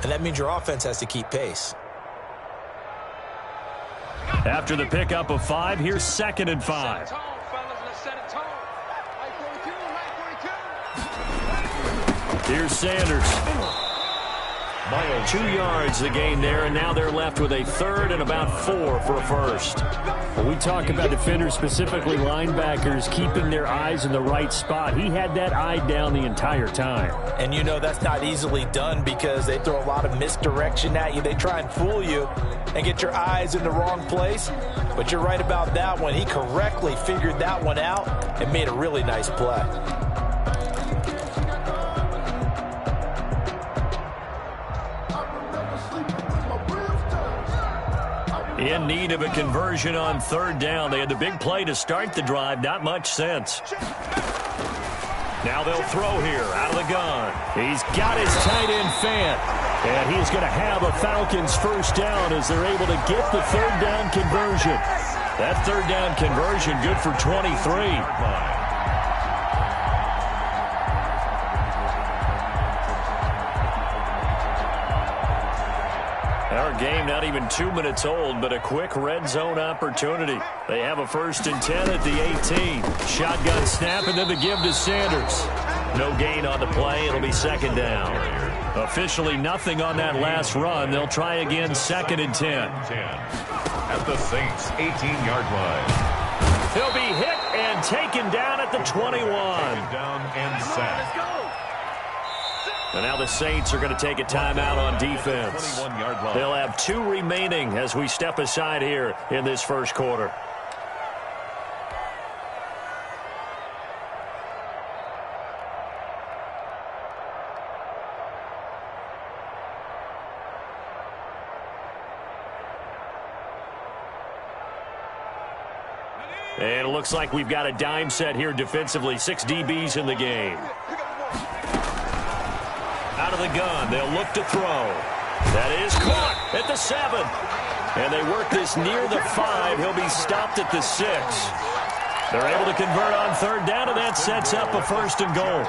and that means your offense has to keep pace. After the pickup of 5, here's 2nd and 5. Here's Sanders. 2 yards the gain there, and now they're left with a 3rd and about 4 for a first. When we talk about defenders, specifically linebackers, keeping their eyes in the right spot, he had that eye down the entire time. And you know that's not easily done because they throw a lot of misdirection at you. They try and fool you and get your eyes in the wrong place. But you're right about that one. He correctly figured that one out and made a really nice play. In need of a conversion on 3rd down. They had the big play to start the drive. Not much sense. Now they'll throw here out of the gun. He's got his tight end Fant. And he's going to have a Falcons first down as they're able to get the 3rd down conversion. That 3rd down conversion good for 23. Our game not even 2 minutes old, but a quick red zone opportunity. They have a 1st and 10 at the 18. Shotgun snap and then the give to Sanders. No gain on the play. It'll be 2nd down. Officially nothing on that last run. They'll try again 2nd and 10. At the Saints' 18-yard line. He'll be hit and taken down at the 21. Down and sacked. And now the Saints are going to take a timeout on defense. They'll have 2 remaining as we step aside here in this first quarter. And it looks like we've got a dime set here defensively. 6 DBs in the game. Out of the gun, they'll look to throw. That is caught at the 7. And they work this near the 5. He'll be stopped at the 6. They're able to convert on 3rd down, and that sets up a 1st and goal.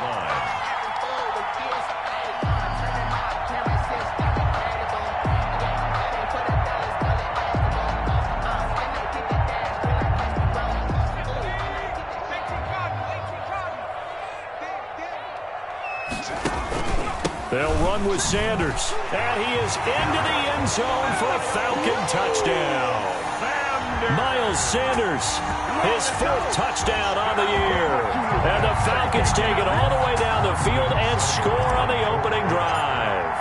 They'll run with Sanders. And he is into the end zone for a Falcon touchdown. Miles Sanders, his 4th touchdown on the year. And the Falcons take it all the way down the field and score on the opening drive.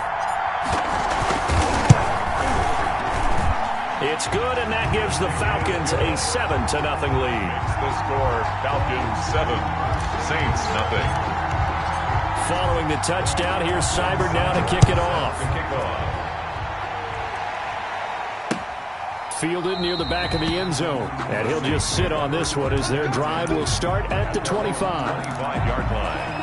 It's good, and that gives the Falcons a 7-0 lead. The score, Falcons 7, Saints nothing. Following the touchdown, here's Seibert now to kick it off. Fielded near the back of the end zone. And he'll just sit on this one as their drive will start at the 25-yard line.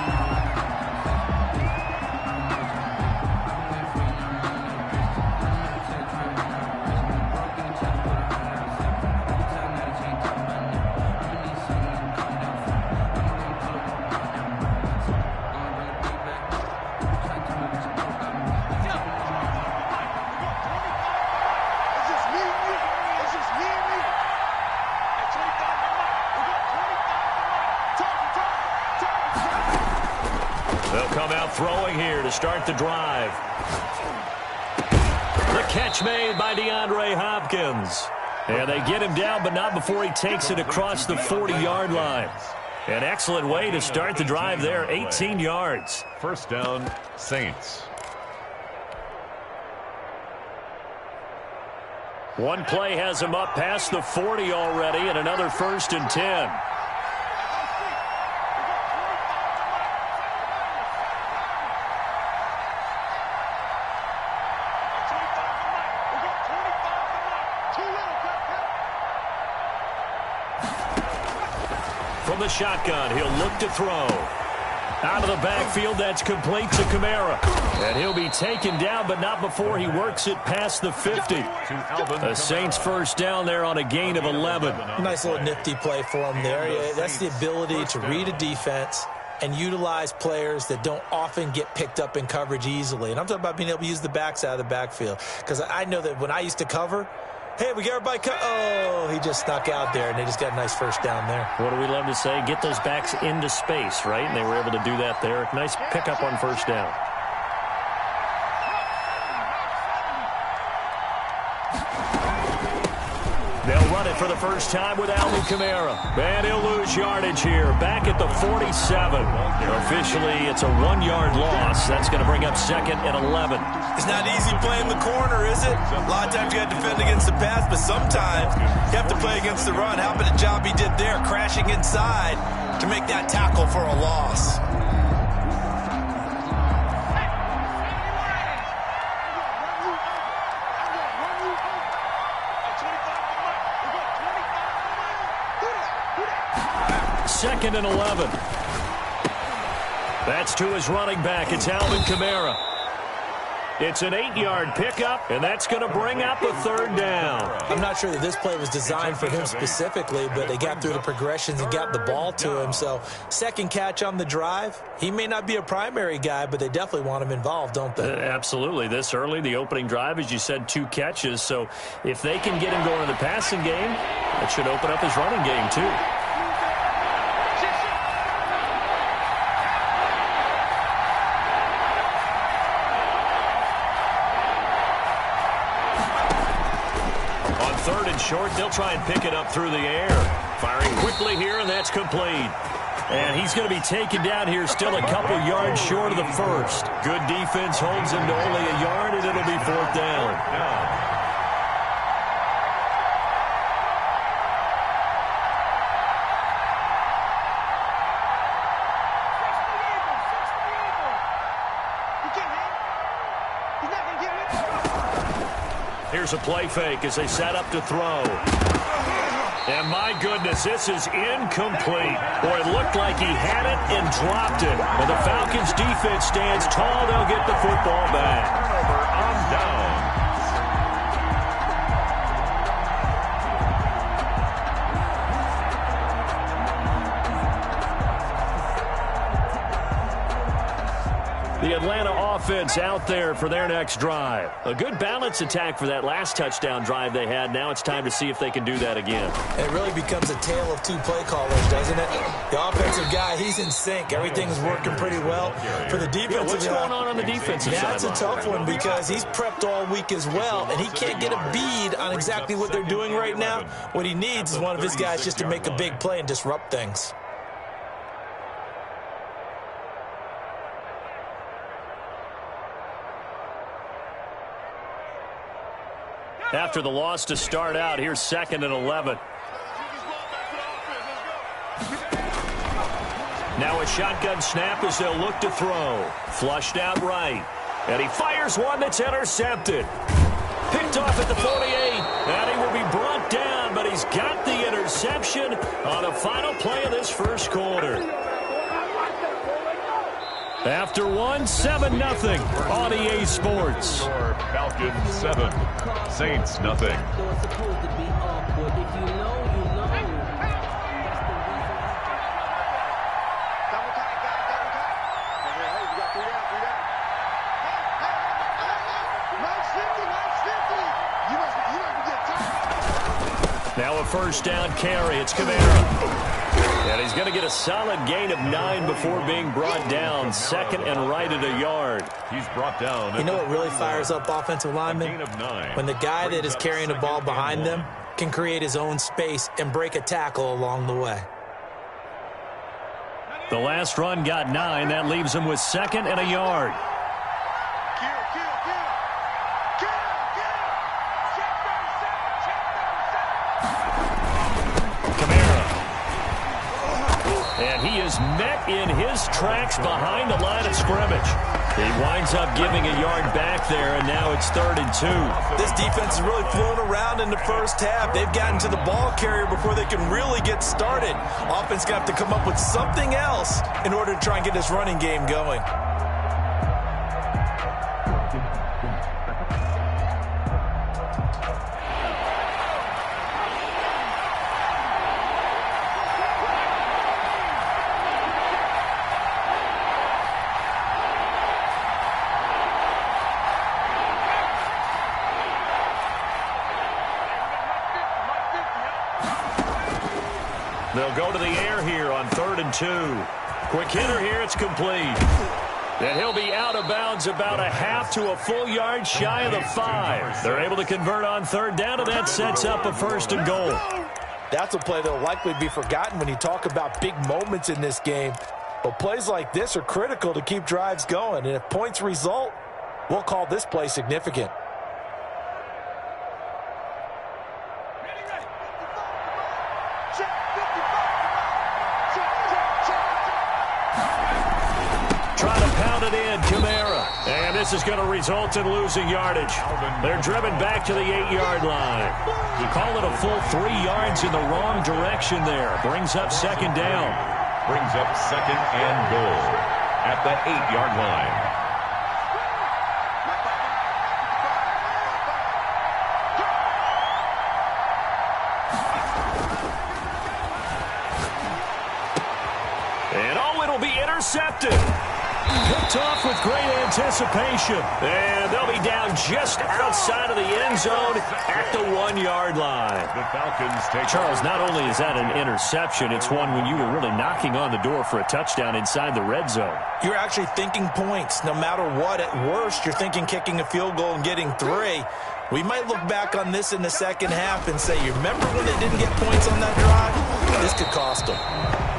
Throwing here to start the drive. The catch made by DeAndre Hopkins. And they get him down, but not before he takes it across the 40-yard line. An excellent way to start the drive there, 18 yards. 1st down, Saints. One play has him up past the 40 already, and another 1st and 10. From the shotgun, he'll look to throw. Out of the backfield, that's complete to Kamara. And he'll be taken down, but not before he works it past the 50. A Saints first down there on a gain of 11. Nice little nifty play for him there. Yeah, that's the ability to read a defense and utilize players that don't often get picked up in coverage easily. And I'm talking about being able to use the backside of the backfield. Because I know that when I used to cover, hey, we got everybody oh, he just snuck out there, and they just got a nice first down there. What do we love to say? Get those backs into space, right? And they were able to do that there. Nice pickup on first down. They'll run it for the first time with Alvin Kamara. And he'll lose yardage here. Back at the 47. Officially, it's a 1-yard loss. That's going to bring up 2nd and 11. It's not easy playing the corner, is it? A lot of times you got to defend against the pass, but sometimes you have to play against the run. How about the job he did there, crashing inside to make that tackle for a loss? Second and 11. That's to his running back. It's Alvin Kamara. It's an 8-yard pickup, and that's going to bring up a 3rd down. I'm not sure that this play was designed for him specifically, but they got through the progressions and got the ball to him. So, second catch on the drive. He may not be a primary guy, but they definitely want him involved, don't they? Absolutely. This early, the opening drive, as you said, 2 catches. So, if they can get him going in the passing game, that should open up his running game, too. Short, they'll try and pick it up through the air. Firing quickly here, and that's complete. And he's going to be taken down here still a couple yards short of the first. Good defense holds him to only a yard, and it'll be 4th down. Here's a play fake as they set up to throw. And my goodness, this is incomplete. Boy, it looked like he had it and dropped it. When the Falcons defense stands tall, they'll get the football back. Turnover on down. The Atlanta offense out there for their next drive. A good balance attack for that last touchdown drive they had. Now it's time to see if they can do that again. It really becomes a tale of 2 play callers, doesn't it? The offensive guy, he's in sync. Everything's working pretty well. For the defensive what's going on the defensive side? That's a tough one because he's prepped all week as well, and he can't get a bead on exactly what they're doing right now. What he needs is one of his guys just to make a big play and disrupt things. After the loss to start out, here's 2nd and 11. Now a shotgun snap as they'll look to throw. Flushed out right. And he fires one that's intercepted. Picked off at the 48. And he will be brought down, but he's got the interception on the final play of this first quarter. After 7-0 on EA Sports. Falcons 7, Saints nothing. Now a first down carry. It's Kamara. And he's going to get a solid gain of 9 before being brought down. 2nd and right at a yard. He's brought down. You know what really fires up offensive linemen? Gain of 9. When the guy that is carrying the ball behind them can create his own space and break a tackle along the way. The last run got 9. That leaves him with 2nd and a yard. And he is met in his tracks behind the line of scrimmage. He winds up giving a yard back there, and now it's 3rd and 2. This defense is really flown around in the first half. They've gotten to the ball carrier before they can really get started. Offense got to come up with something else in order to try and get this running game going. They'll go to the air here on 3rd and 2. Quick hitter here, it's complete. And he'll be out of bounds about a half to a full yard shy of the 5. They're able to convert on 3rd down, and that sets up a 1st and goal. That's a play that will likely be forgotten when you talk about big moments in this game. But plays like this are critical to keep drives going. And if points result, we'll call this play significant. Trying to pound it in, Kamara. And this is going to result in losing yardage. They're driven back to the 8-yard line. You call it a full 3 yards in the wrong direction there. Brings up 2nd down. Brings up 2nd and goal at the 8-yard line. And oh, it'll be intercepted. Picked off with great anticipation. And they'll be down just outside of the end zone at the 1-yard line. The Falcons take Charles, not only is that an interception, it's one when you were really knocking on the door for a touchdown inside the red zone. You're actually thinking points. No matter what, at worst, you're thinking kicking a field goal and getting 3. We might look back on this in the second half and say, you remember when they didn't get points on that drive? This could cost them.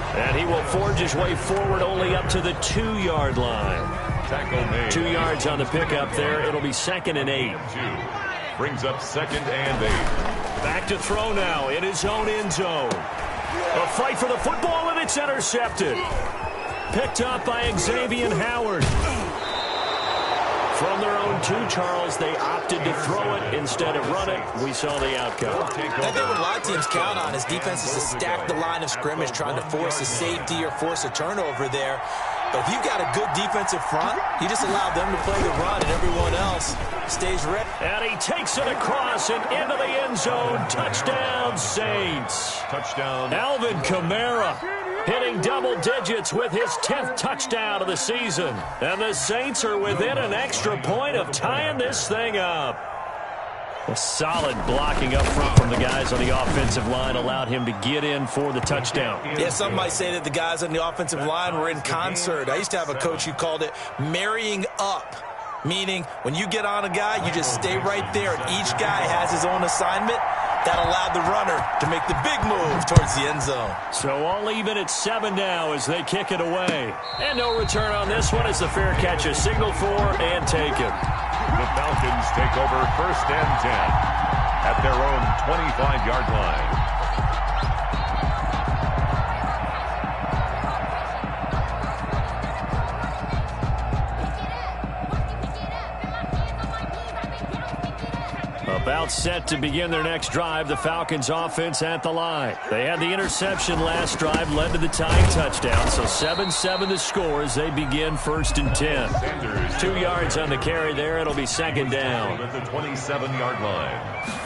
And he will forge his way forward only up to the 2-yard line. Tackle made. 2 yards on the pickup there. It'll be 2nd and 8. 2. Brings up 2nd and 8. Back to throw now in his own end zone. A fight for the football, and it's intercepted. Picked up by Xavier Howard. From their own 2, Charles, they opted to throw it instead of run it. We saw the outcome. I think what a lot of teams count on is defenses to stack the line of scrimmage, trying to force a safety or force a turnover there. But if you've got a good defensive front, you just allow them to play the run and everyone else stays ready. And he takes it across and into the end zone. Touchdown, Saints. Touchdown. Alvin Kamara hitting double digits with his 10th touchdown of the season. And the Saints are within an extra point of tying this thing up. A solid blocking up front from the guys on the offensive line allowed him to get in for the touchdown. Yeah, some might say that the guys on the offensive line were in concert. I used to have a coach who called it marrying up, meaning when you get on a guy, you just stay right there, and each guy has his own assignment. That allowed the runner to make the big move towards the end zone. So all even at 7 now as they kick it away. And no return on this one as the fair catch is signaled for and taken. The Falcons take over 1st and 10 at their own 25-yard line. About set to begin their next drive, the Falcons offense at the line. They had the interception last drive, led to the tying touchdown, so 7-7 the score as they begin 1st and 10. 2 yards on the carry there. It'll be 2nd down. At the 27-yard line.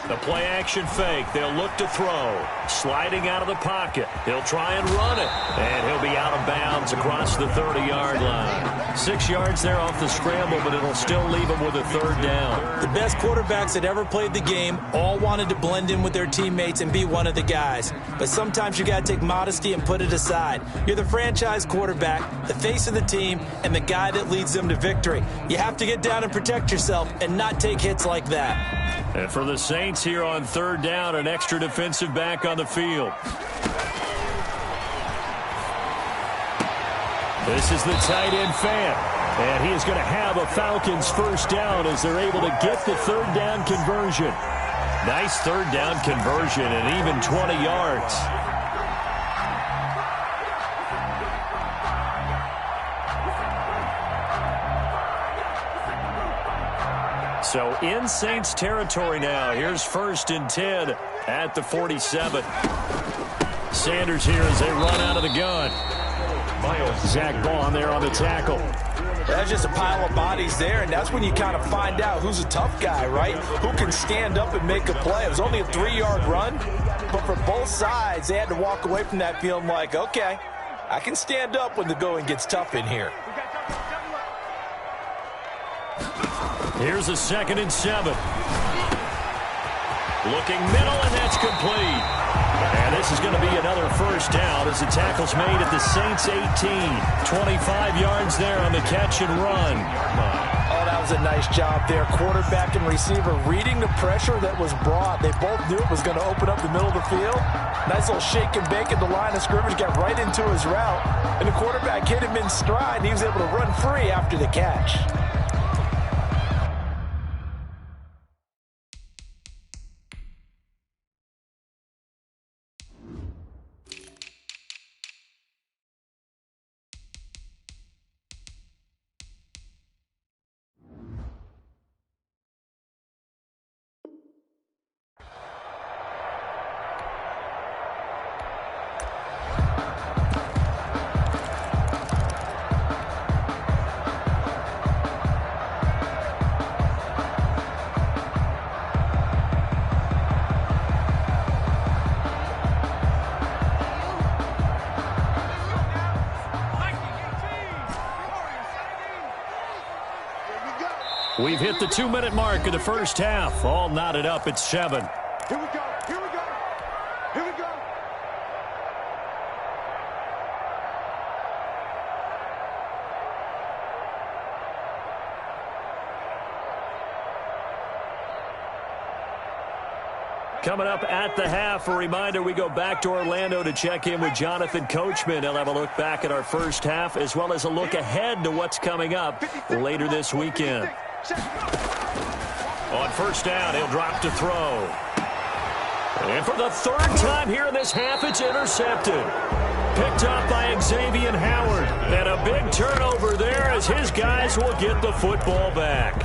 The play action fake. They'll look to throw. Sliding out of the pocket. He'll try and run it. And he'll be out of bounds across the 30-yard line. 6 yards there off the scramble, but it'll still leave him with a 3rd down. The best quarterbacks that ever played the game all wanted to blend in with their teammates and be one of the guys. But sometimes you got to take modesty and put it aside. You're the franchise quarterback, the face of the team, and the guy that leads them to victory. You have to get down and protect yourself and not take hits like that. And for the Saints here on 3rd down, an extra defensive back on the field. This is the tight end Fant. And he is going to have a Falcons 1st down as they're able to get the 3rd down conversion. Nice 3rd down conversion and even 20 yards. So in Saints territory now. Here's 1st and 10 at the 47. Sanders here as they run out of the gun. Zach Bond there on the tackle. That's just a pile of bodies there, and that's when you kind of find out who's a tough guy, right? Who can stand up and make a play. It was only a 3-yard run, but for both sides, they had to walk away from that feeling like, okay, I can stand up when the going gets tough in here. Here's a 2nd and 7. Looking middle, and that's complete. And this is going to be another first down as the tackle's made at the Saints 18. 25 yards there on the catch and run. Oh, that was a nice job there. Quarterback and receiver reading the pressure that was brought. They both knew it was going to open up the middle of the field. Nice little shake and bake at the line of scrimmage, got right into his route. And the quarterback hit him in stride, and he was able to run free after the catch. We've hit the 2-minute mark of the first half. All knotted up at 7. Here we go. Here we go. Here we go. Coming up at the half, a reminder, we go back to Orlando to check in with Jonathan Coachman. He'll have a look back at our first half as well as a look ahead to what's coming up later this weekend. On first down, he'll drop to throw. And for the third time here in this half, it's intercepted. Picked up by Xavier Howard. And a big turnover there as his guys will get the football back.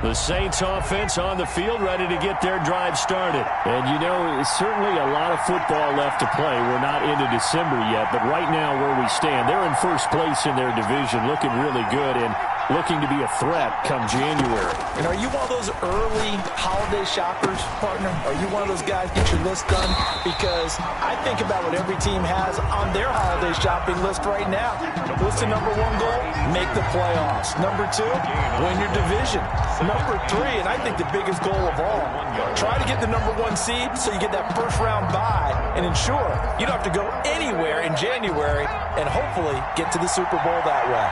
The Saints offense on the field, ready to get their drive started. And, you know, certainly a lot of football left to play. We're not into December yet, but right now where we stand, they're in first place in their division, looking really good and looking to be a threat come January. And are you one of those early holiday shoppers, partner? Are you one of those guys get your list done? Because I think about what every team has on their holiday shopping list right now. What's the number one goal? Make the playoffs. Number two, win your division. Number three, and I think the biggest goal of all, try to get the number one seed so you get that first round bye and ensure you don't have to go anywhere in January and hopefully get to the Super Bowl that way.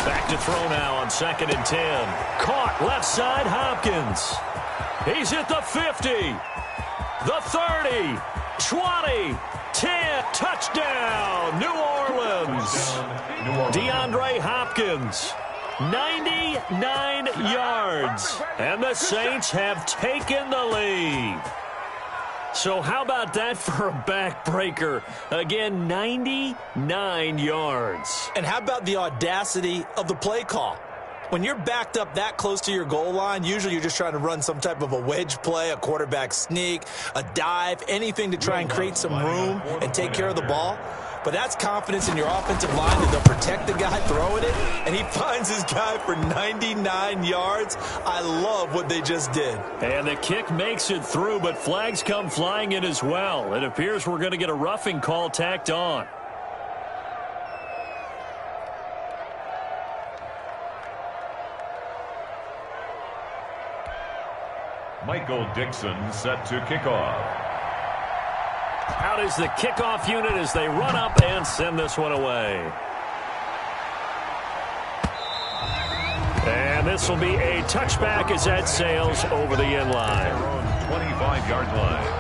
Back to throw now on 2nd and 10. Caught left side, Hopkins. He's at the 50, the 30, 20, 10, touchdown, New Orleans. DeAndre Hopkins, 99 yards, and the Saints have taken the lead. So how about that for a backbreaker? Again, 99 yards. And how about the audacity of the play call? When you're backed up that close to your goal line, usually you're just trying to run some type of a wedge play, a quarterback sneak, a dive, anything to try and create some room and take care of the ball. But that's confidence in your offensive line that they'll protect the guy throwing it, and he finds his guy for 99 yards. I love what they just did. And the kick makes it through, but flags come flying in as well. It appears we're going to get a roughing call tacked on. Michael Dixon set to kick off. Out is the kickoff unit as they run up and send this one away. And this will be a touchback as that sails over the end line. 25-yard line.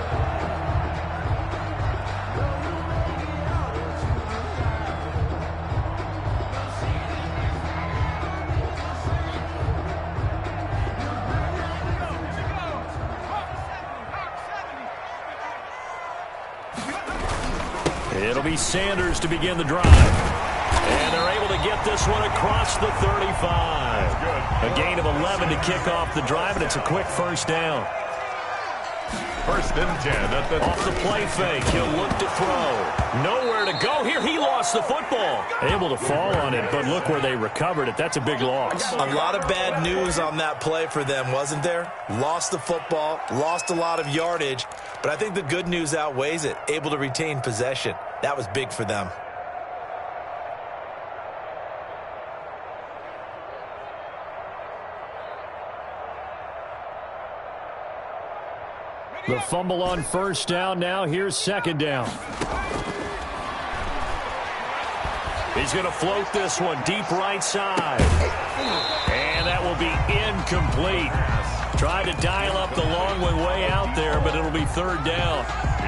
It'll be Sanders to begin the drive. And they're able to get this one across the 35. A gain of 11 to kick off the drive, and it's a quick first down. First and 10 at the... Off the play fake, he'll look to throw. Nowhere to go here. He lost the football. Able to fall on it, but look where they recovered it. That's a big loss. A lot of bad news on that play for them, wasn't there? Lost the football, lost a lot of yardage, but I think the good news outweighs it. Able to retain possession. That was big for them. The fumble on first down now. Here's second down. He's going to float this one deep right side. And that will be incomplete. Tried to dial up the long one way out there, but it'll be third down.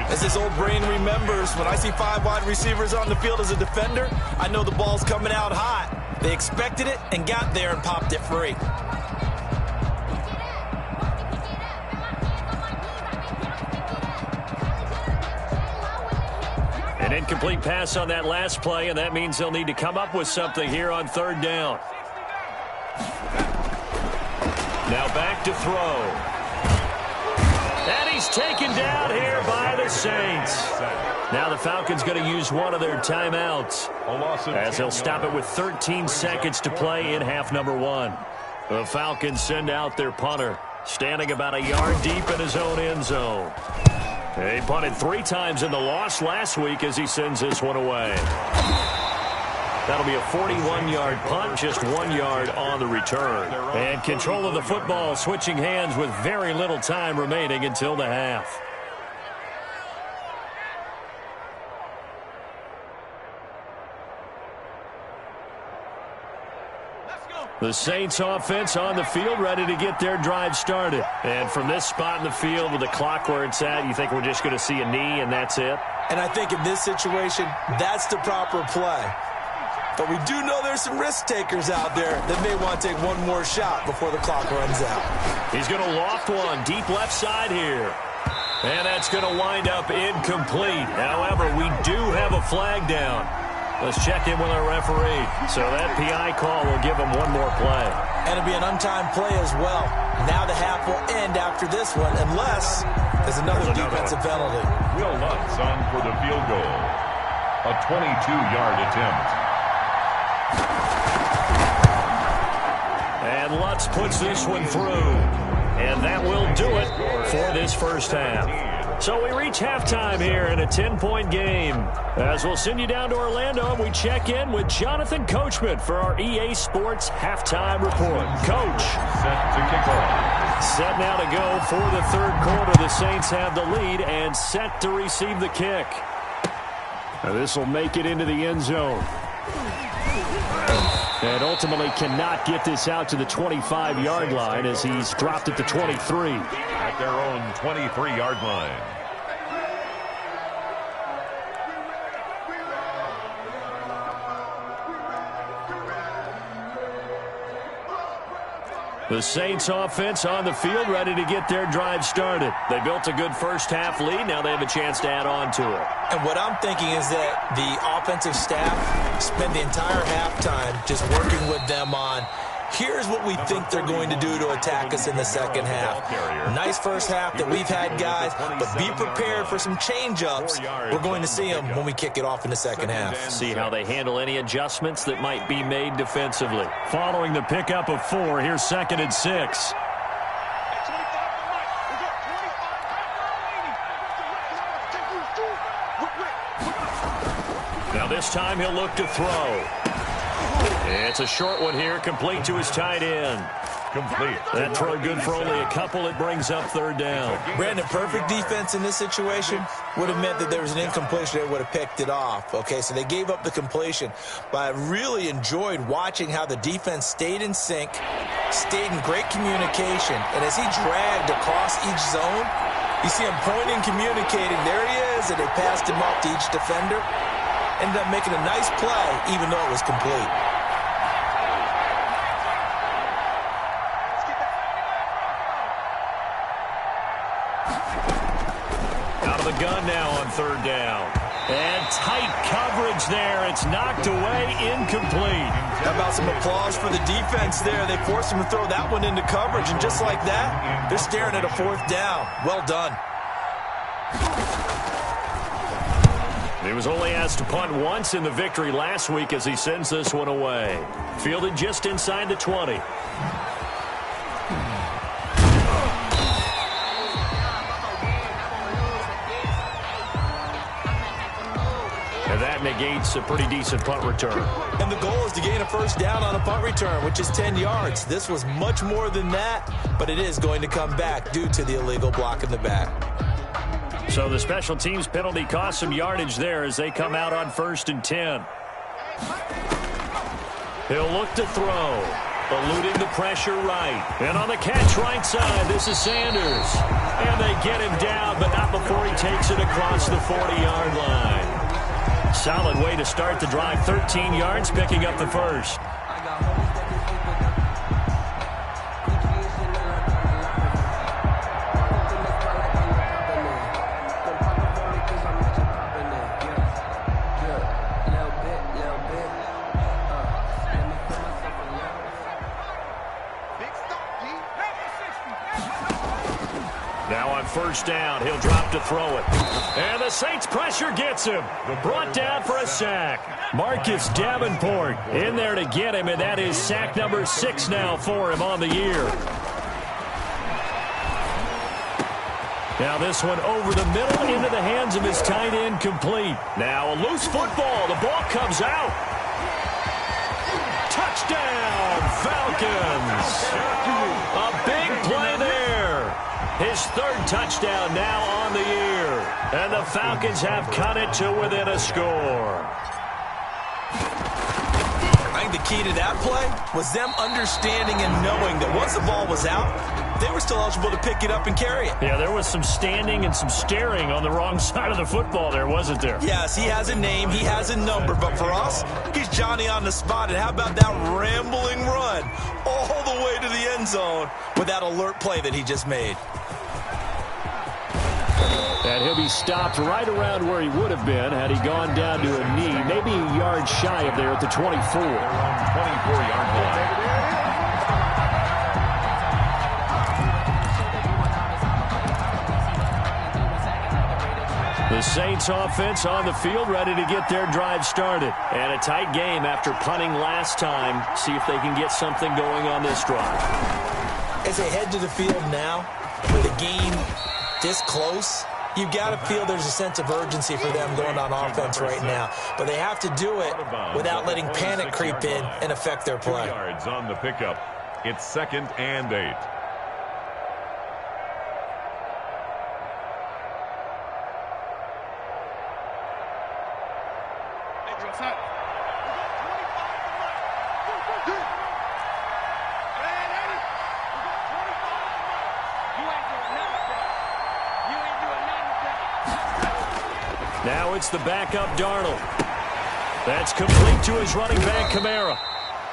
As his old brain remembers, when I see 5 wide receivers on the field as a defender, I know the ball's coming out hot. They expected it and got there and popped it free. An incomplete pass on that last play, and that means they'll need to come up with something here on third down. Now back to throw. And he's taken down here by the Saints. Now the Falcons going to use one of their timeouts as they'll stop it with 13 seconds to play in half number 1. The Falcons send out their punter, standing about a yard deep in his own end zone. He punted 3 times in the loss last week as he sends this one away. That'll be a 41-yard punt, just 1 yard on the return. And control of the football switching hands with very little time remaining until the half. The Saints offense on the field, ready to get their drive started. And from this spot in the field with the clock where it's at, you think we're just going to see a knee and that's it? And I think in this situation, that's the proper play. But we do know there's some risk takers out there that may want to take one more shot before the clock runs out. He's going to loft one deep left side here. And that's going to wind up incomplete. However, we do have a flag down. Let's check in with our referee. So that PI call will give him one more play. And it'll be an untimed play as well. Now the half will end after this one, unless there's another defensive penalty. Will Lutz on for the field goal. A 22-yard attempt. And Lutz puts this one through. And that will do it for this first half. So we reach halftime here in a 10-point game. As we'll send you down to Orlando, and we check in with Jonathan Coachman for our EA Sports Halftime Report. Coach. Set to kick off. Set now to go for the third quarter. The Saints have the lead and set to receive the kick. Now this will make it into the end zone. And ultimately cannot get this out to the 25-yard line as he's dropped at the 23. At their own 23-yard line. The Saints offense on the field, ready to get their drive started. They built a good first half lead. Now they have a chance to add on to it. And what I'm thinking is that the offensive staff spend the entire halftime just working with them on, here's what we think they're going to do to attack us in the second half. Nice first half that we've had, guys, but be prepared for some change-ups. We're going to see them when we kick it off in the second half. See how they handle any adjustments that might be made defensively. Following the pickup of 4, here's 2nd and 6. Now this time he'll look to throw. It's a short one here, complete to his tight end. Complete. That throw good for only a couple. It brings up third down. Brandon, perfect defense in this situation would have meant that there was an incompletion. They would have picked it off. Okay, so they gave up the completion. But I really enjoyed watching how the defense stayed in sync, stayed in great communication. And as he dragged across each zone, you see him pointing, communicating. There he is, and they passed him off to each defender. Ended up making a nice play, even though it was complete. Out of the gun now on third down. And tight coverage there. It's knocked away, incomplete. How about some applause for the defense there? They forced him to throw that one into coverage, and just like that, they're staring at a fourth down. Well done. He was only asked to punt once in the victory last week as he sends this one away. Fielded just inside the 20. And that negates a pretty decent punt return. And the goal is to gain a first down on a punt return, which is 10 yards. This was much more than that, but it is going to come back due to the illegal block in the back. So the special teams penalty cost some yardage there as they come out on 1st and 10. He'll look to throw. Eluding the pressure right. And on the catch right side, this is Sanders. And they get him down, but not before he takes it across the 40-yard line. Solid way to start the drive. 13 yards, picking up the first. Now on 1st down, he'll drop to throw it. And the Saints pressure gets him. Brought down for a sack. Marcus Davenport in there to get him, and that is sack number 6 now for him on the year. Now this one over the middle into the hands of his tight end, complete. Now a loose football. The ball comes out. Touchdown, Falcons. A big play there. His 3rd touchdown now on the year. And the Falcons have cut it to within a score. I think the key to that play was them understanding and knowing that once the ball was out, they were still eligible to pick it up and carry it. Yeah, there was some standing and some staring on the wrong side of the football there, wasn't there? Yes, he has a name, he has a number, but for us, he's Johnny on the spot. And how about that rambling run all the way to the end zone with that alert play that he just made? And he'll be stopped right around where he would have been had he gone down to a knee, maybe a yard shy of there at the 24. 24-yard line. The Saints offense on the field, ready to get their drive started. And a tight game after punting last time. See if they can get something going on this drive. As they head to the field now, with a game this close, you've got to feel there's a sense of urgency for them going on offense right now. But they have to do it without letting panic creep in and affect their play. 2 yards on the pickup. It's 2nd and 8. Now it's the backup Darnold. That's complete to his running back, Kamara.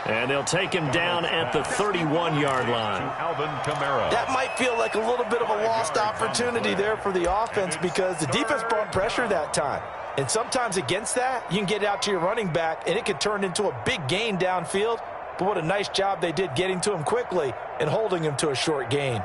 And they'll take him down at the 31-yard line. Alvin Kamara. That might feel like a little bit of a lost opportunity there for the offense because the defense brought pressure that time. And sometimes against that, you can get out to your running back, and it could turn into a big gain downfield. But what a nice job they did getting to him quickly and holding him to a short gain.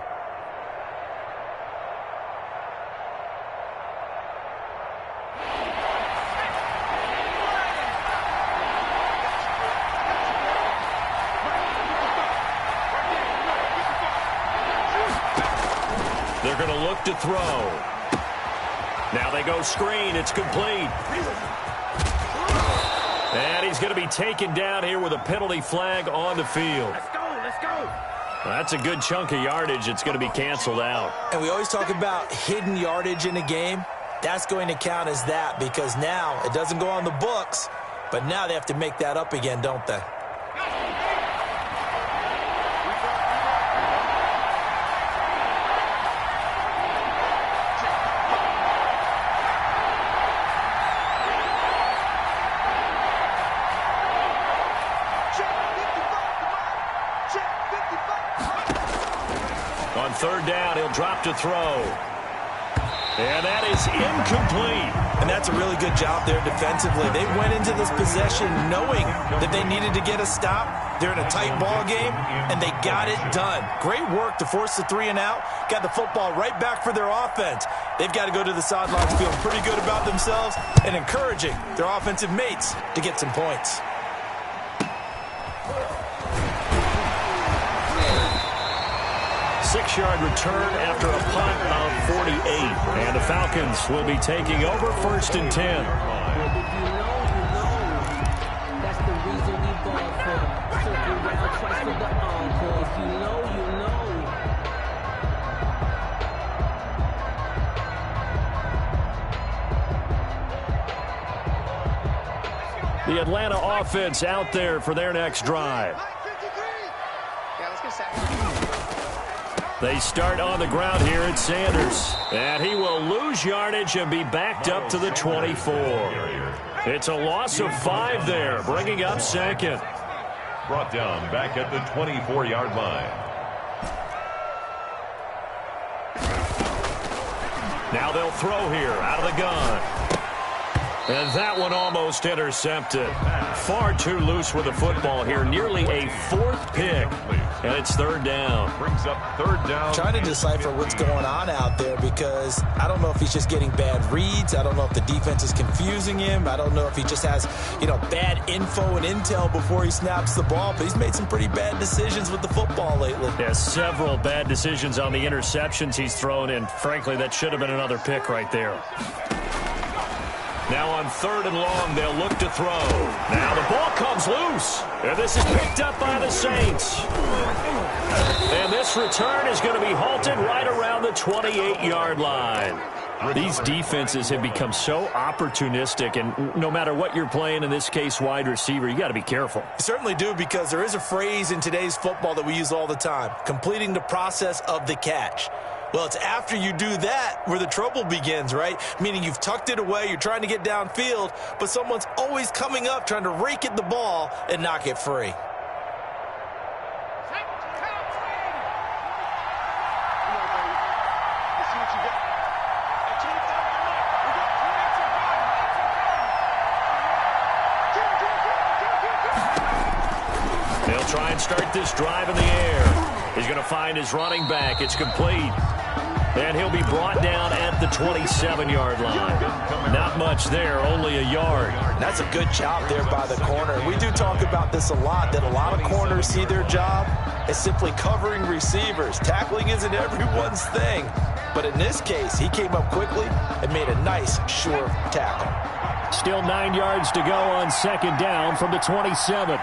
They're going to look to throw. Now they go screen. It's complete. And he's going to be taken down here with a penalty flag on the field. Let's go, let's go. Well, that's a good chunk of yardage. It's going to be canceled out. And we always talk about hidden yardage in a game. That's going to count as that because now it doesn't go on the books, but now they have to make that up again, don't they? On 3rd down, he'll drop to throw. And that is incomplete. And that's a really good job there defensively. They went into this possession knowing that they needed to get a stop, They're in a tight ball game, and they got it done. Great work to force the 3 and out. Got the football right back for their offense. They've got to go to the sidelines feeling pretty good about themselves and encouraging their offensive mates to get some points. Six-yard return after a punt of 48. And the Falcons will be taking over 1st and 10. The Atlanta offense out there for their next drive. They start on the ground here at Sanders. And he will lose yardage and be backed up to the 24. It's a loss of 5 there, bringing up 2nd. Brought down back at the 24-yard line. Now they'll throw here out of the gun. And that one almost intercepted. Far too loose with the football here. Nearly a 4th pick. And it's 3rd down. Brings up 3rd down. Trying to decipher what's going on out there because I don't know if he's just getting bad reads. I don't know if the defense is confusing him. I don't know if he just has, bad info and intel before he snaps the ball. But he's made some pretty bad decisions with the football lately. Yeah, several bad decisions on the interceptions he's thrown. And frankly, that should have been another pick right there. Now on 3rd and long, they'll look to throw. Now the ball comes loose. And this is picked up by the Saints. And this return is going to be halted right around the 28-yard line. These defenses have become so opportunistic, and no matter what you're playing, in this case wide receiver, you got to be careful. You certainly do, because there is a phrase in today's football that we use all the time, completing the process of the catch. Well, it's after you do that where the trouble begins, right? Meaning you've tucked it away, you're trying to get downfield, but someone's always coming up trying to rake at the ball and knock it free. They'll try and start this drive in the air. He's going to find his running back. It's complete. And he'll be brought down at the 27-yard line. Not much there, only a yard. That's a good job there by the corner. We do talk about this a lot, that a lot of corners see their job as simply covering receivers. Tackling isn't everyone's thing. But in this case, he came up quickly and made a nice, sure tackle. Still 9 yards to go on 2nd down from the 27.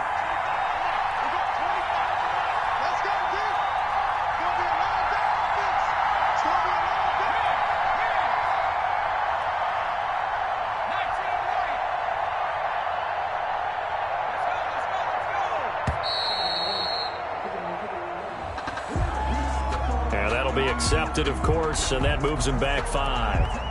Accepted, of course, and that moves him back 5.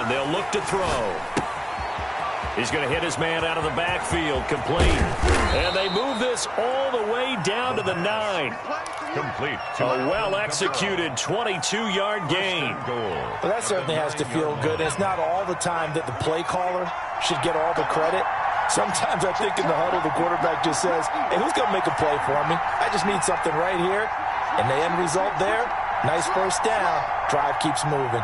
They'll look to throw. He's going to hit his man out of the backfield. Complete. And they move this all the way down to the 9. Complete. A well-executed 22-yard gain. Well, that certainly has to feel good. It's not all the time that the play caller should get all the credit. Sometimes I think in the huddle, the quarterback just says, hey, who's going to make a play for me? I just need something right here. And the end result there, nice first down. Drive keeps moving.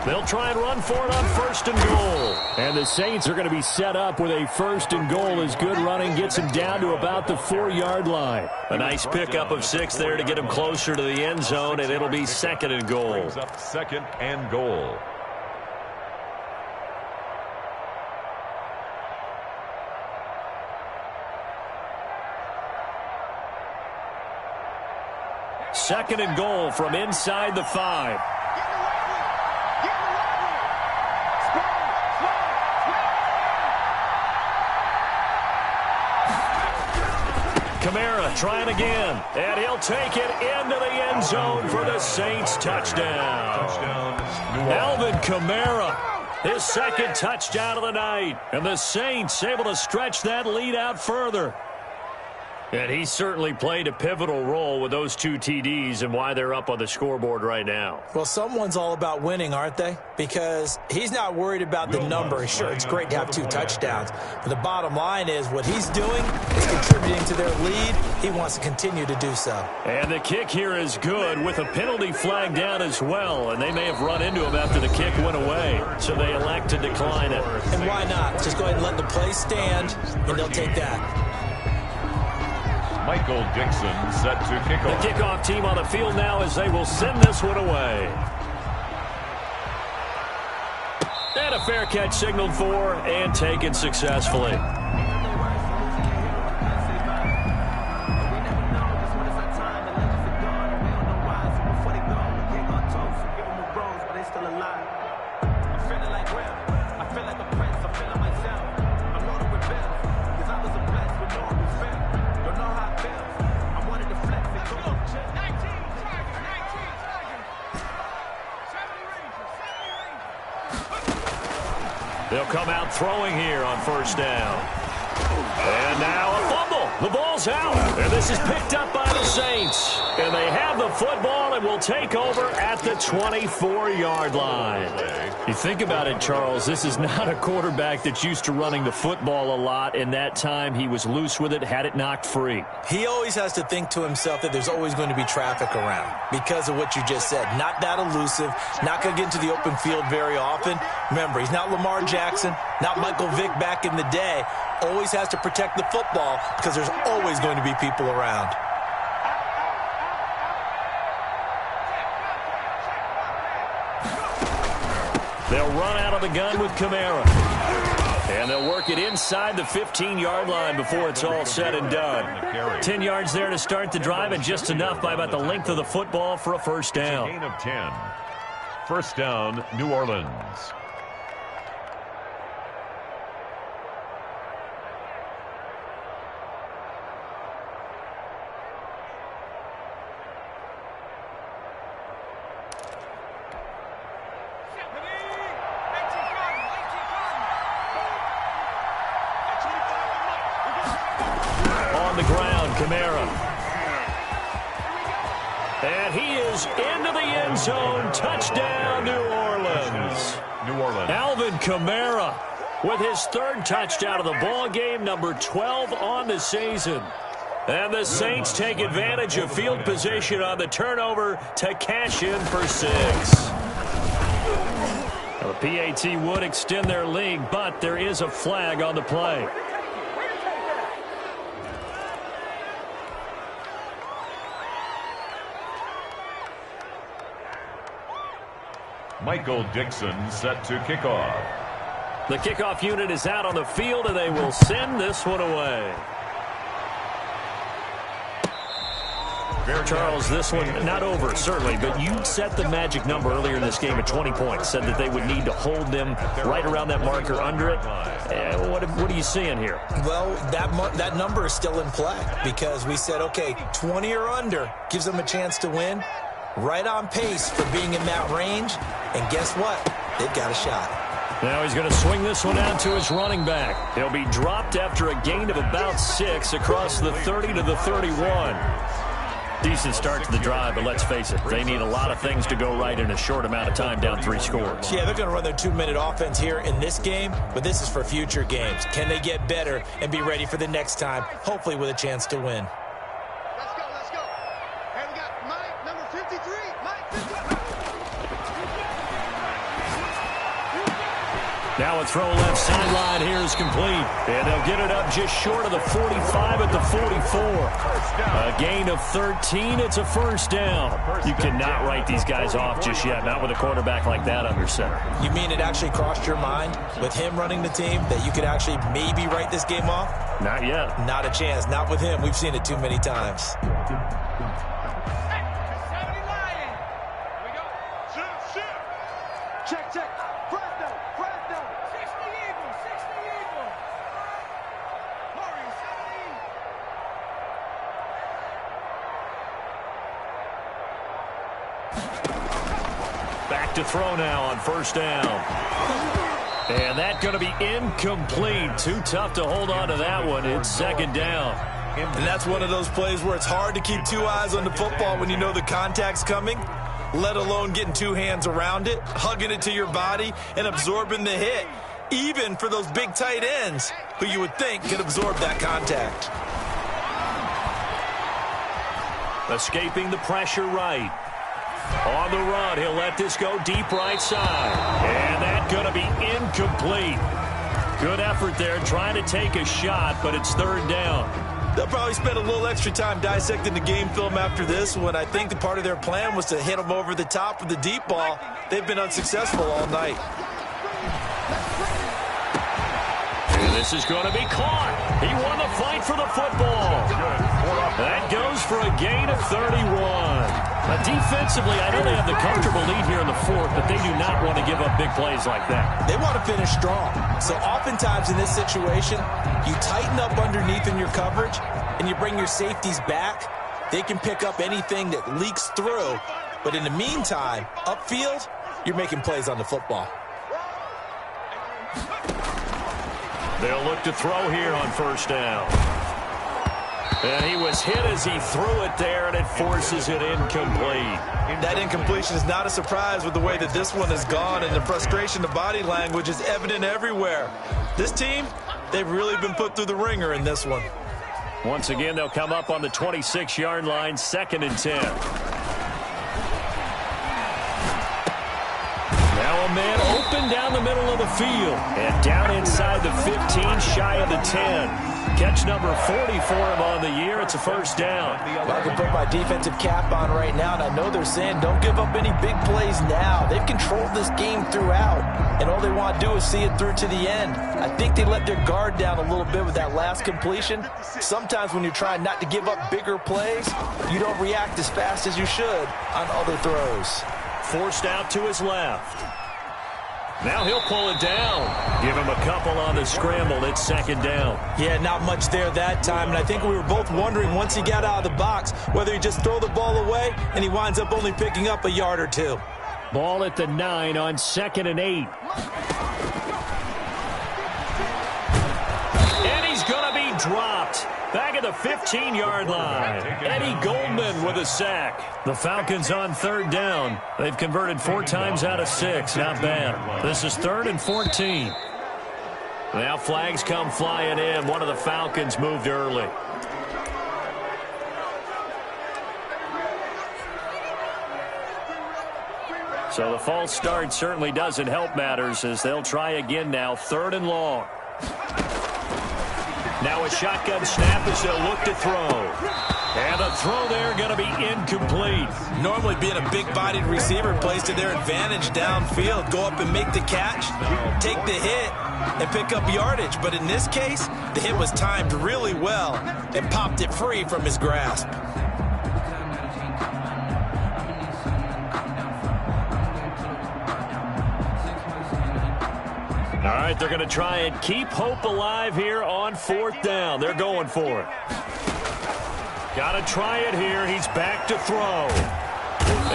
They'll try and run for it on 1st and goal. And the Saints are going to be set up with a 1st and goal as good running gets him down to about the 4-yard line. A nice pickup of 6 there to get him closer to the end zone, and it'll be 2nd and goal. Brings up 2nd and goal. Second and goal from inside the 5. Kamara trying again. And he'll take it into the end zone for the Saints touchdown. Alvin Kamara, his second touchdown of the night. And the Saints able to stretch that lead out further. And he certainly played a pivotal role with those 2 TDs and why they're up on the scoreboard right now. Well, someone's all about winning, aren't they? Because he's not worried about the number. Sure, it's great to have 2 touchdowns. But the bottom line is what he's doing is contributing to their lead. He wants to continue to do so. And the kick here is good with a penalty flag down as well. And they may have run into him after the kick went away. So they elect to decline it. And why not? Just go ahead and let the play stand, and they'll take that. Michael Dixon set to kick off. The kickoff team on the field now as they will send this one away. And a fair catch signaled for and taken successfully. They'll come out throwing here on first down. And now a fumble. The ball's out. And this is picked up by the Saints. And they have the football and will take over at the 24-yard line. You think about it, Charles, this is not a quarterback that's used to running the football a lot. In that time, he was loose with it, had it knocked free. He always has to think to himself that there's always going to be traffic around because of what you just said. Not that elusive, not going to get into the open field very often. Remember, he's not Lamar Jackson, not Michael Vick back in the day. Always has to protect the football because there's always going to be people around. They'll run out of the gun with Kamara. And they'll work it inside the 15-yard line before it's all said and done. 10 yards there to start the drive and just enough by about the length of the football for a first down. Gain of 10. First down, New Orleans. Kamara. And he is into the end zone. Touchdown, New Orleans. Alvin Kamara with his third touchdown of the ball game, number 12 on the season. And the Saints take advantage of field position on the turnover to cash in for 6. Now, the PAT would extend their lead, but there is a flag on the play. Michael Dixon set to kick off. The kickoff unit is out on the field, and they will send this one away. Charles, this one not over, certainly, but you set the magic number earlier in this game at 20 points, said that they would need to hold them right around that marker under it. What are you seeing here? Well, that number is still in play because we said, okay, 20 or under gives them a chance to win. Right on pace for being in that range. And guess what? They've got a shot. Now he's going to swing this one out to his running back. He'll be dropped after a gain of about 6 across the 30 to the 31. Decent start to the drive, but let's face it, they need a lot of things to go right in a short amount of time, down 3 scores. Yeah, they're going to run their 2-minute offense here in this game, but this is for future games. Can they get better and be ready for the next time, hopefully with a chance to win? Let's go. And we got Mike, number 53. Mike, 53. Now a throw left sideline here is complete. And they'll get it up just short of the 45 at the 44. A gain of 13. It's a first down. You cannot write these guys off just yet, not with a quarterback like that under center. You mean it actually crossed your mind with him running the team that you could actually maybe write this game off? Not yet. Not a chance. Not with him. We've seen it too many times. Check. Back to throw now on first down. And that's going to be incomplete. Too tough to hold on to that one. It's second down. And that's one of those plays where it's hard to keep two eyes on the football when you know the contact's coming, let alone getting two hands around it, hugging it to your body, and absorbing the hit, even for those big tight ends who you would think could absorb that contact. Escaping the pressure right. On the run, he'll let this go deep right side. And that's going to be incomplete. Good effort there trying to take a shot, but it's third down. They'll probably spend a little extra time dissecting the game film after this one. I think the part of their plan was to hit them over the top with the deep ball. They've been unsuccessful all night. And this is going to be caught. He won the fight for the football. That goes for a gain of 31. Defensively, I know they have the comfortable lead here in the fourth, but they do not want to give up big plays like that. They want to finish strong. So oftentimes in this situation, you tighten up underneath in your coverage, and you bring your safeties back. They can pick up anything that leaks through. But in the meantime, upfield, you're making plays on the football. They'll look to throw here on first down. And he was hit as he threw it there, and it forces it incomplete. That incompletion is not a surprise with the way that this one has gone, and the frustration, the body language is evident everywhere. This team, they've really been put through the ringer in this one. Once again, they'll come up on the 26-yard line, 2nd and 10. Now a man open down the middle of the field. And down inside the 15, shy of the 10. Catch number 40 for him on the year. It's a first down. Well, I can put my defensive cap on right now, and I know they're saying don't give up any big plays now. They've controlled this game throughout, and all they want to do is see it through to the end. I think they let their guard down a little bit with that last completion. Sometimes when you're trying not to give up bigger plays, you don't react as fast as you should on other throws. Forced out to his left. Now he'll pull it down. Give him a couple on the scramble. It's second down. Yeah, not much there that time. And I think we were both wondering once he got out of the box whether he just throw the ball away and he winds up only picking up a yard or two. Ball at the 9 on 2nd and 8. And he's going to be dropped. Back at the 15-yard line. Eddie Goldman with a sack. The Falcons on third down. They've converted 4 times out of 6. Not bad. This is 3rd and 14. Now flags come flying in. One of the Falcons moved early. So the false start certainly doesn't help matters as they'll try again now. 3rd and long. Now a shotgun snap as they'll look to throw. And the throw there going to be incomplete. Normally being a big-bodied receiver plays to their advantage downfield. Go up and make the catch, take the hit, and pick up yardage. But in this case, the hit was timed really well and popped it free from his grasp. All right, they're going to try and keep hope alive here on 4th down. They're going for it. Got to try it here. He's back to throw.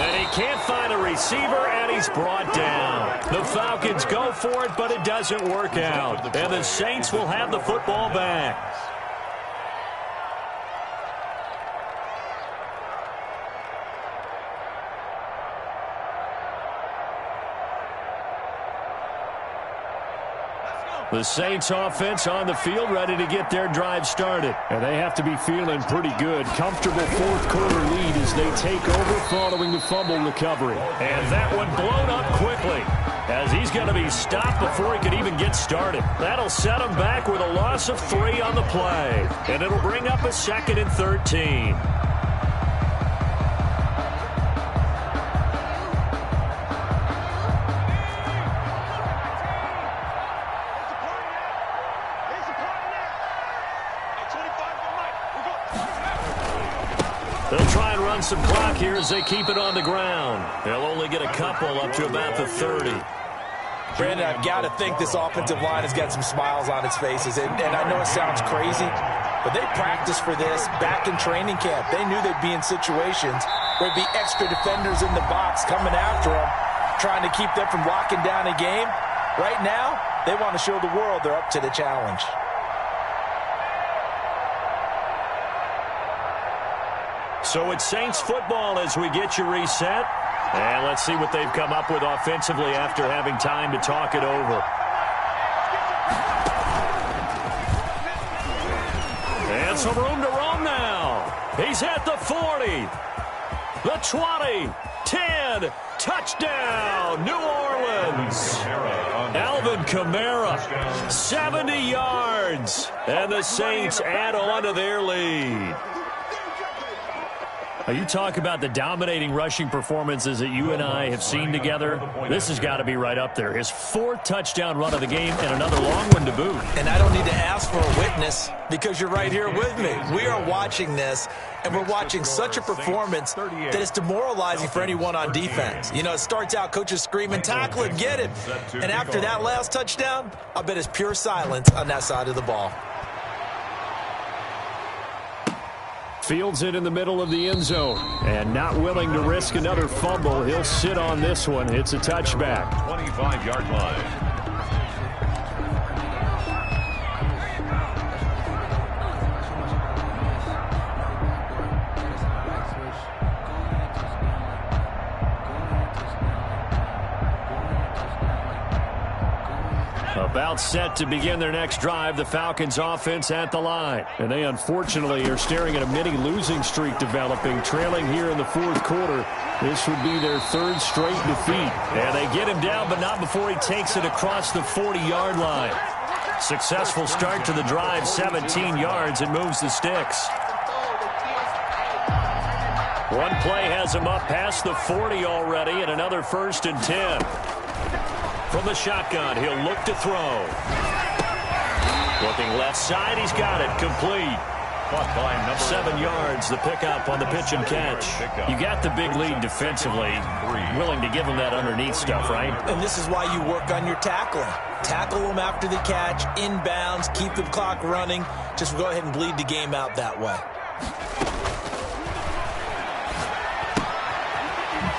And he can't find a receiver, and he's brought down. The Falcons go for it, but it doesn't work out. And the Saints will have the football back. The Saints offense on the field ready to get their drive started. And they have to be feeling pretty good. Comfortable 4th quarter lead as they take over following the fumble recovery. And that one blown up quickly as he's going to be stopped before he could even get started. That'll set him back with a loss of 3 on the play. And it'll bring up a 2nd and 13. They'll try and run some clock here as they keep it on the ground. They'll only get a couple up to about the 30. Brandon, I've got to think this offensive line has got some smiles on its faces. And I know it sounds crazy, but they practiced for this back in training camp. They knew they'd be in situations where there'd be extra defenders in the box coming after them, trying to keep them from locking down a game. Right now, they want to show the world they're up to the challenge. So it's Saints football as we get you reset. And let's see what they've come up with offensively after having time to talk it over. And some room to roam now. He's at the 40, the 20, 10, touchdown, New Orleans. Alvin Kamara, 70 yards, and the Saints add on to their lead. You talk about the dominating rushing performances that you and I have seen together. This has got to be right up there. His 4th touchdown run of the game and another long one to boot. And I don't need to ask for a witness because you're right here with me. We are watching this, and we're watching such a performance that it's demoralizing for anyone on defense. You know, it starts out coaches screaming, tackle him, get him. And after that last touchdown, I bet it's pure silence on that side of the ball. Fields it in the middle of the end zone. And not willing to risk another fumble. He'll sit on this one. It's a touchback. 25-yard line. About set to begin their next drive, the Falcons offense at the line. And they unfortunately are staring at a mini losing streak developing, trailing here in the 4th quarter. This would be their 3rd straight defeat. And they get him down, but not before he takes it across the 40-yard line. Successful start to the drive, 17 yards, and moves the sticks. One play has him up past the 40 already, and another 1st and 10. From the shotgun, he'll look to throw. Looking left side, he's got it. Complete. 7 yards, the pickup on the pitch and catch. You got the big lead defensively. Willing to give him that underneath stuff, right? And this is why you work on your tackling. Tackle them after the catch, inbounds, keep the clock running. Just go ahead and bleed the game out that way.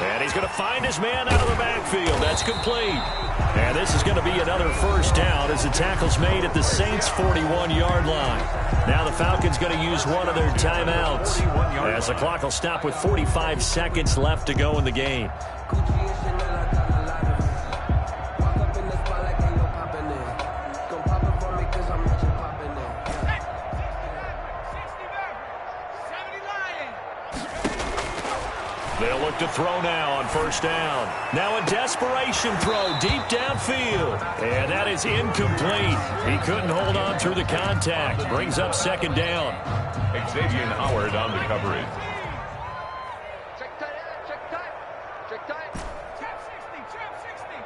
And he's going to find his man out of the backfield. That's complete. And this is going to be another 1st down as the tackle's made at the Saints' 41-yard line. Now the Falcons going to use one of their timeouts as the clock will stop with 45 seconds left to go in the game. They'll look to throw now on 1st down. Now a desperation throw deep downfield. And that is incomplete. He couldn't hold on through the contact. Brings up 2nd down. Xavier Howard on the coverage. Check tight, check tight, check tight. Trap 60, trap 60.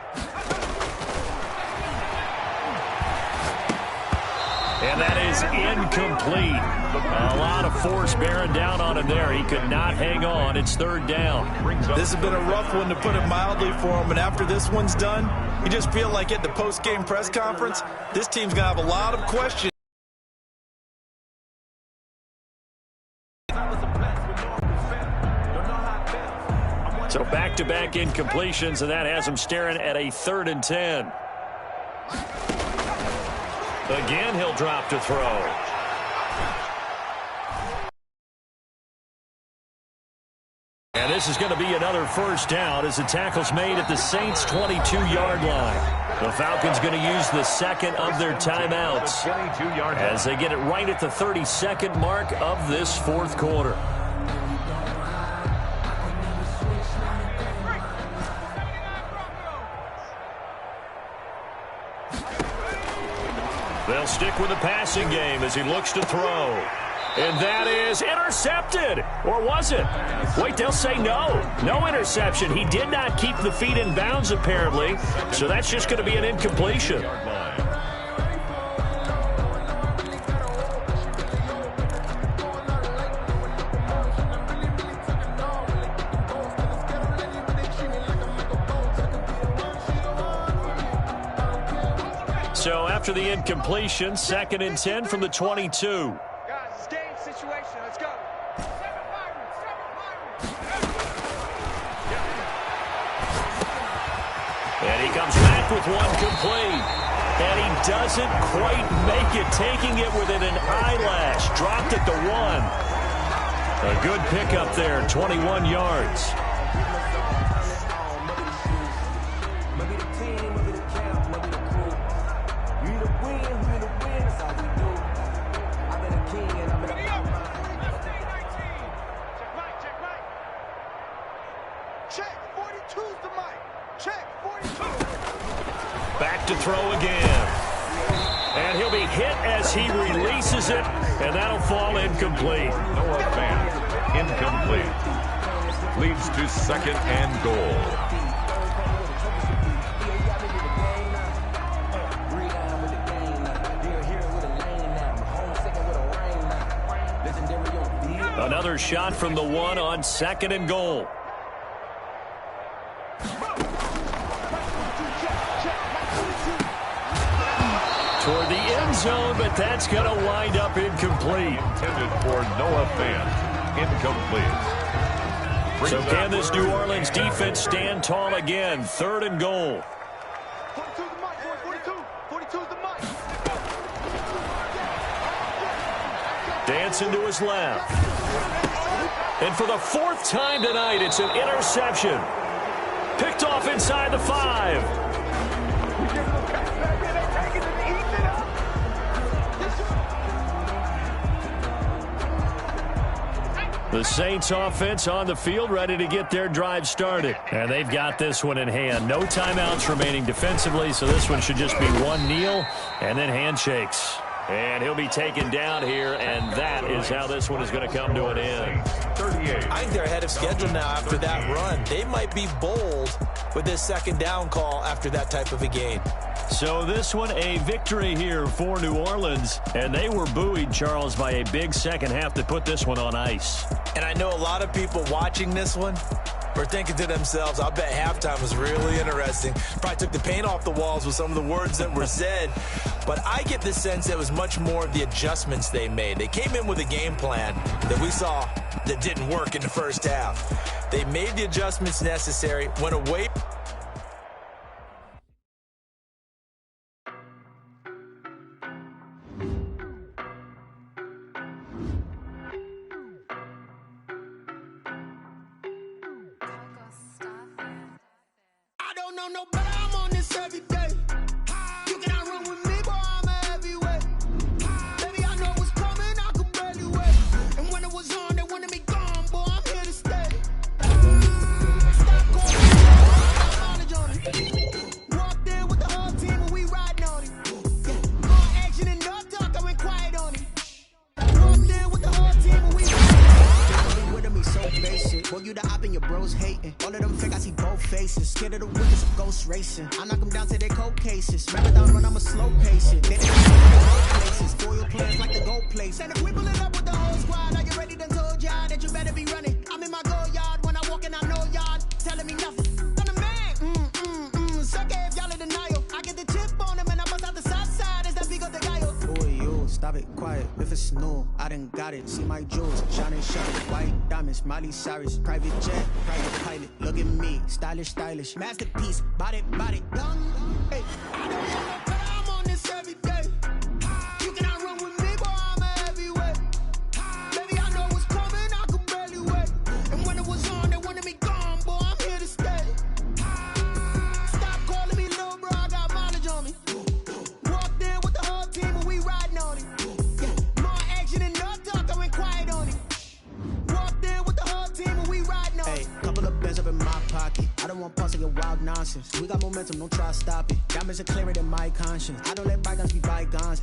And that is incomplete. A lot of force bearing down on him there. He could not hang on. It's 3rd down. This has been a rough one, to put it mildly, for him. And after this one's done, you just feel like at the post-game press conference, this team's going to have a lot of questions. So back-to-back incompletions, and that has him staring at a 3rd and 10. Again, he'll drop to throw. And this is going to be another 1st down as the tackle's made at the Saints' 22-yard line. The Falcons going to use the 2nd of their timeouts as they get it right at the 32nd mark of this 4th quarter. They'll stick with the passing game as he looks to throw. And that is intercepted. Or was it? Wait, they'll say no. No interception. He did not keep the feet in bounds, apparently. So that's just going to be an incompletion. So after the incompletion, 2nd and 10 from the 22. Guys, game situation. Let's go. And he comes back with one complete. And he doesn't quite make it, taking it within an eyelash. Dropped it to 1. A good pickup there, 21 yards. Back to throw again. And he'll be hit as he releases it, and that'll fall incomplete. Noah Phazed, incomplete. Leads to 2nd and goal. Another shot from the 1 on 2nd and goal. Toward the end zone, but that's going to wind up incomplete. Intended for Noah Phazed, incomplete. So can this New Orleans defense stand tall again? 3rd and goal. 42's the mic, 42's the mic. Dancing to his left. And for the 4th time tonight, it's an interception. Picked off inside the 5. The Saints offense on the field, ready to get their drive started. And they've got this one in hand. No timeouts remaining defensively, so this one should just be one kneel and then handshakes. And he'll be taken down here, and that is how this one is going to come to an end. 38. I think they're ahead of schedule now after that run. They might be bold with this 2nd down call after that type of a game. So this one a victory here for New Orleans, and they were buoyed, Charles, by a big second half that put this one on ice. And I know a lot of people watching this one were thinking to themselves, I'll bet halftime was really interesting. Probably took the paint off the walls with some of the words that were said. But I get the sense it was much more of the adjustments they made. They came in with a game plan that we saw that didn't work in the first half. They made the adjustments necessary, went away. Racing. I knock them down to their cold cases. Marathon run, I'm a slow patient. They didn't places. Foil players like the gold place. And if we pull it up with the whole squad, are you ready? Done told y'all that you better be running. I'm in my go yard when I walk in, I know y'all telling me nothing. I'm a man. Suck it if y'all in denial. I get the chip on them and I bust out the south side. Is that big of the guy? Boy, yo, stop it, quiet. If it's new, I done got it. See my jewels, shining, white diamonds, Miley Cyrus, private jet, private pilot. Look at me, stylish, masterpiece, body, done. Hey, I don't know no time on this every day. You cannot run with me, boy, I'm a heavyweight. Baby, I know what's coming, I could barely wait. And when it was on, they wanted me gone, boy, I'm here to stay. Stop calling me little bro, I got mileage on me. Walked in with the whole team and we riding on it. Yeah, more action and no talk, I went quiet on it. Walked in with the whole team and we riding on it. Hey, couple of bands up in my pocket. I don't want pause to get wild nonsense. We got momentum, don't try to stop it. Diamonds are clearer than my conscience. I don't let bygones be bygones.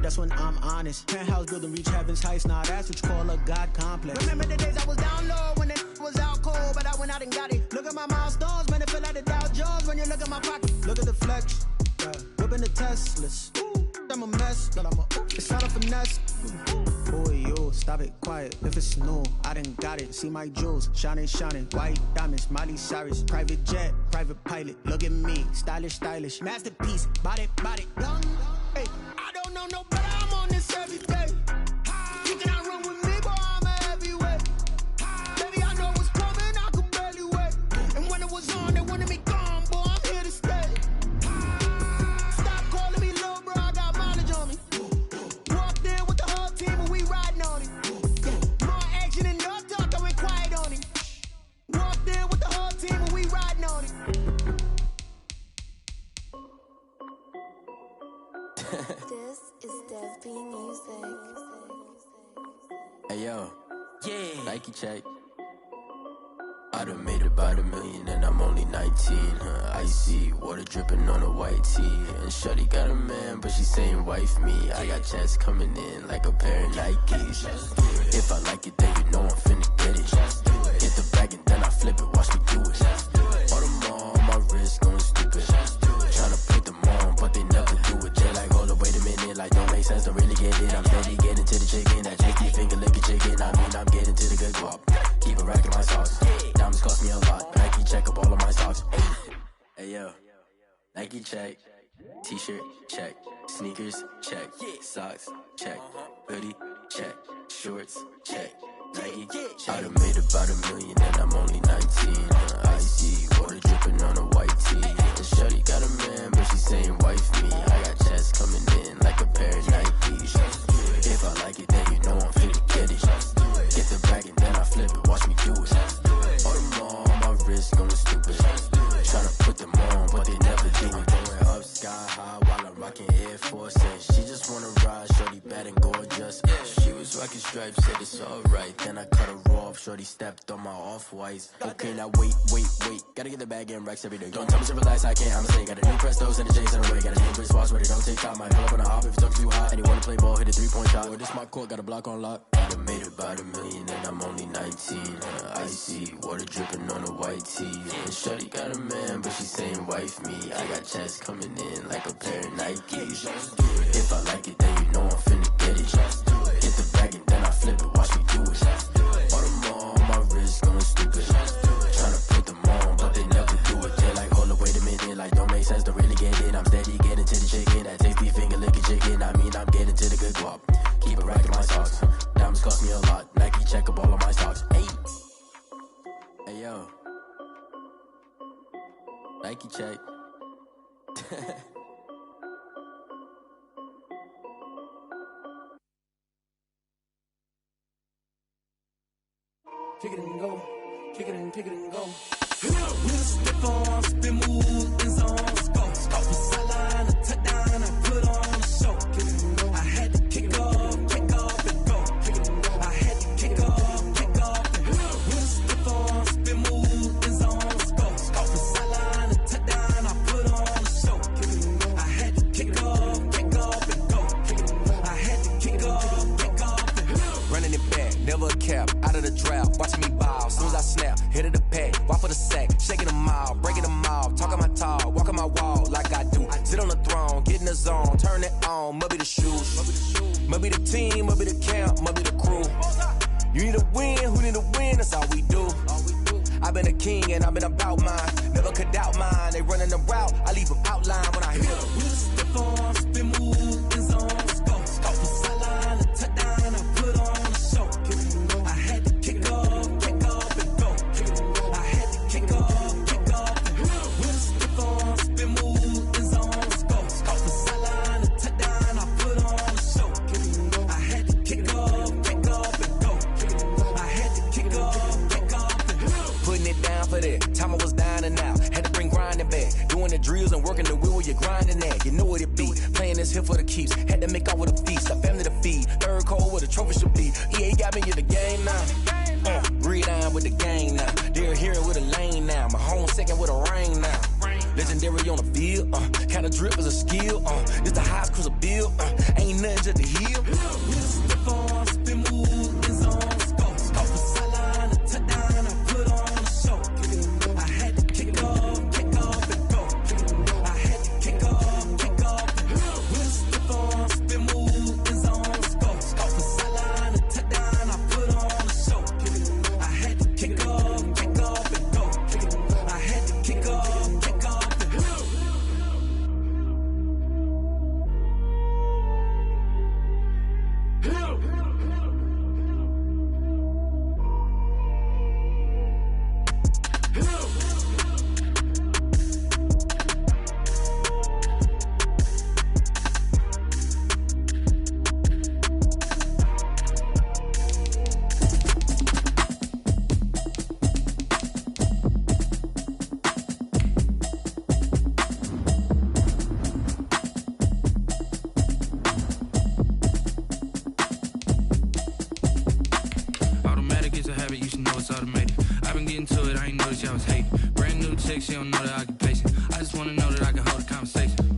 That's when I'm honest. Penthouse building, reach heaven's heights. Nah, that's what you call a God complex. Remember the days I was down low when it was out cold, but I went out and got it. Look at my milestones, man, it feel like the Dow Jones when you look at my pocket. Look at the flex, whipping the Teslas. I'm a mess, but it's not a finesse. Boy, yo, stop it, quiet. If it's new, I done got it. See my jewels, shining, white diamonds, Miley Cyrus, private jet, private pilot. Look at me, stylish, masterpiece, body, done. Hey, I don't know no better, I'm on this every day. You cannot run with me, boy, I'm a heavyweight. Baby, I know what's coming, I could barely wait. And when it was on, they wanted me gone, boy, I'm here to stay. Nike check. I done made about $1 million and I'm only 19. Icy water dripping on a white tee. And shorty got a man, but she saying wife me. I got checks coming in like a pair of Nikes. If I like it, then you know I'm finna get it. Get the bag and then I flip it, watch me do it. All them on my wrist going stupid. Tryna put them on, but they never do it. They like, hold up, wait a minute, like don't make sense, don't really get it. I'm steady getting to the chicken, that chicky finger licking chicken. I mean, I'm getting to the good guap. Keep a rack in my socks. Diamonds cost me a lot. Nike check up all of my socks. Hey yo, Nike check. T-shirt check. Sneakers check. Socks check. Hoodie check. Shorts check. Nike. I done made about $1 million and I'm only 19. Icy water dripping on a white tee. And shorty got a man, but she saying wife me. I got checks coming in like a pair of Nikes. If I like it, then you know I'm finna get it. Get the bag and then I flip it, watch me do it. All them on my wrist going stupid. Tryna put them on, but they never do it. Going up sky high while I'm rocking Air Force. She just wanna ride, shorty bad and gorgeous. She was rocking stripes, said it's alright. Then I cut her off, shorty stepped on my off-whites. Okay, now wait. Gotta get the bag and racks every day. Don't tell me to relax, I can't, I'ma say. Got a new Prestos and the J's in the way. Got a new British watch, but it don't take time. Might pull up on a hop if it talks too hot. And you wanna play ball, hit a 3-point shot. Or this my court, got a block on lock. I done made about $1 million and I'm only 19. Icy water dripping on a white tee. And shorty got a man, but she saying wife me. I got checks coming in like a pair of Nikes. If I like it, then you know I'm finna get it. Get the bag and then I flip it, watch me do it. All them on my wrist going stupid. Tryna put them on, but they never do it. They like, hold up, wait a minute, like don't make sense, don't really get it. I'm steady getting to the chicken, that tasty finger licking chicken. I mean, I'm getting to the good guap. Keep a rack in my socks. Diamonds cost me a lot. Nike check up all of my stocks. Hey yo, Nike check. Kick it and go, kick it and go. With a stiff on, spin move, in zone, scope. From sideline to touchdown, I put on a show. Kick it and go. I had to kick off and go. Kick it and go. I had to kick off and go. With a stiff on, spin move, in zone, scope. From sideline to touchdown, I put on a show. Kick it and go. I had to kick off and go. Kick it and go. I had to kick off and go. Running it back, never a cap, out of the drought, watching me ball. As soon as I snap, hit of the pack, walk for the sack, shaking them all, breaking them all, talking my talk, walking my wall like I do. Sit on the throne, get in the zone, turn it on, must be the shoes, must be the team, must be the camp, must be the crew. You need a win, who need a win, that's all we do. I've been a king and I've been about mine, never could doubt mine. They running the route, I leave them outline when I hit them. With a stiff on, spin move, in zone, scope from sideline to touchdown, I put on a show. I had to kick off and go. I had to kick off and go. With a stiff on, spin move, in zone, scope from sideline to touchdown, I put on a show. I had to kick off and go. I had to kick off and go. Putting it down for that, time I was down and out. Had to bring grinding back, doing the drills and working the wheel where you're grinding at. You know what it be, playing this here for the keeps. Had to make out with a feast, a family to feed. Third cold where the trophy should be. EA got me in the game now. Breed on with the game now. They're here with a lane now. My home second with a rain now. Legendary on the field, kinda drip is a skill. This the highest cruiser bill, ain't nothing just the hill. With a stiff on, spin move, in zone, scope from sideline to touchdown, I put on a show. I had to kick off and go. I had to kick off and go. With a stiff on, spin move, in zone, scope from sideline to touchdown, I put on a show. I had to kick off and go. I had to kick off and go. new chick, she don't know the occupation. I just wanna know that I can hold a conversation.